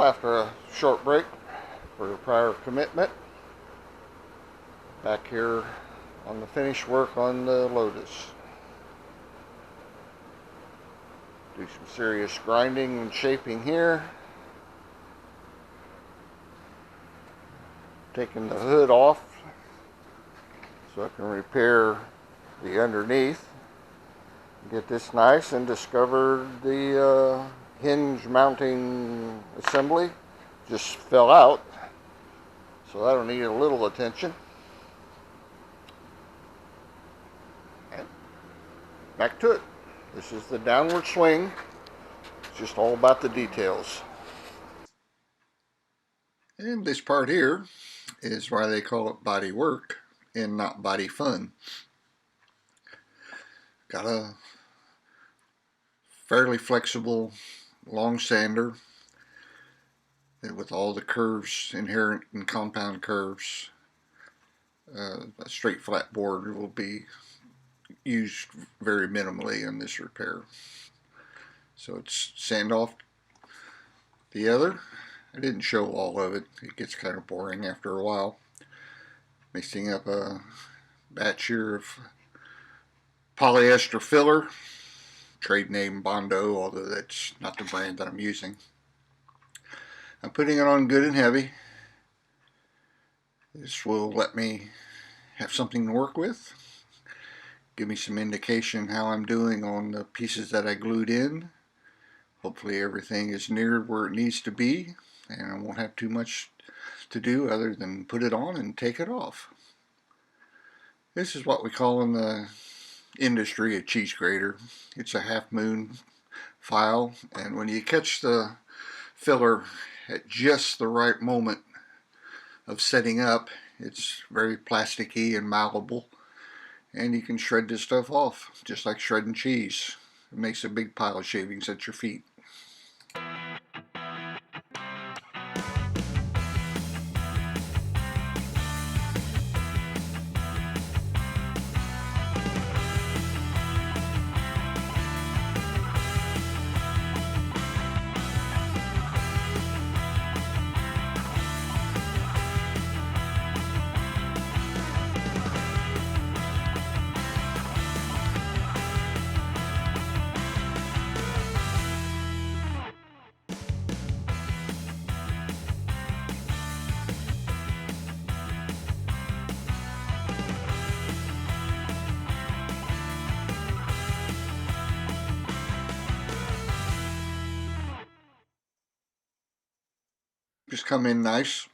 after a short break for a prior commitment. Back here on the finish work on the Lotus. Do some serious grinding and shaping here. Taking the hood off so I can repair the underneath. Get this nice, and discovered the hinge mounting assembly just fell out, so that'll need a little attention. And back to it. This is the downward swing. It's just all about the details. And this part here is why they call it body work and not body fun. Got a fairly flexible long sander with all the curves inherent in compound curves. A straight flat board will be used very minimally in this repair. So it's sand off the other. I didn't show all of it. It gets kind of boring after a while. Mixing up a batch here of polyester filler, trade name Bondo, although that's not the brand that I'm using. I'm putting it on good and heavy. This will let me have something to work with, give me some indication how I'm doing on the pieces that I glued in. Hopefully everything is near where it needs to be, and I won't have too much to do other than put it on and take it off. This is what we call in the industry a cheese grater. It's a half moon file, and when you catch the filler at just the right moment of setting up, it's very plasticky and malleable, and you can shred this stuff off just like shredding cheese. It makes a big pile of shavings at your feet. Just come in nice.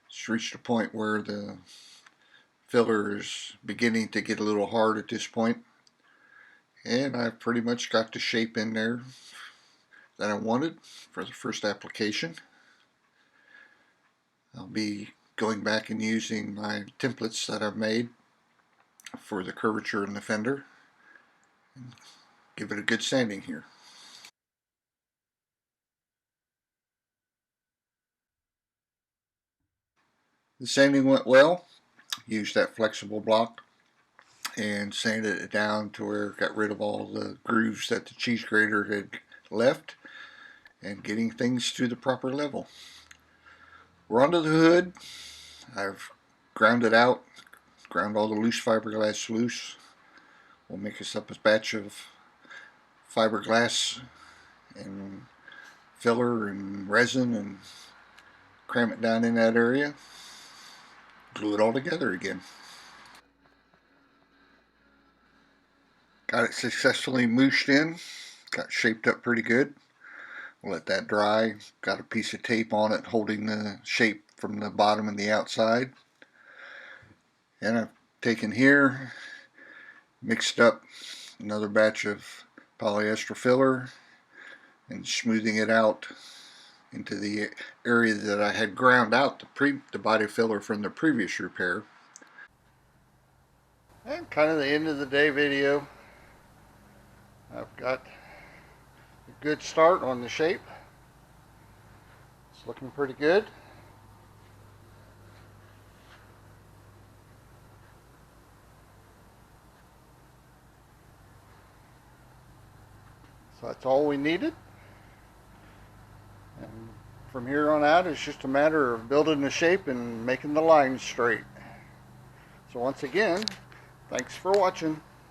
It's reached a point where the filler is beginning to get a little hard at this point, and I've pretty much got the shape in there that I wanted for the first application. I'll be going back and using my templates that I've made for the curvature in the fender and give it a good sanding here. The sanding went well. Used that flexible block and sanded it down to where it got rid of all the grooves that the cheese grater had left, and getting things to the proper level. We're onto the hood. I've ground it out, ground all the loose fiberglass loose. We'll mix us up a batch of fiberglass and filler and resin and cram it down in that area. Glue it all together again. Got it successfully mooshed in, got shaped up pretty good. We'll let that dry. Got a piece of tape on it holding the shape from the bottom and the outside. And I've taken here, mixed up another batch of polyester filler and smoothing it out into the area that I had ground out the body filler from the previous repair. And kind of the end of the day video. I've got a good start on the shape. It's looking pretty good. So that's all we needed. And From here on out, it's just a matter of building the shape and making the lines straight. So once again, thanks for watching.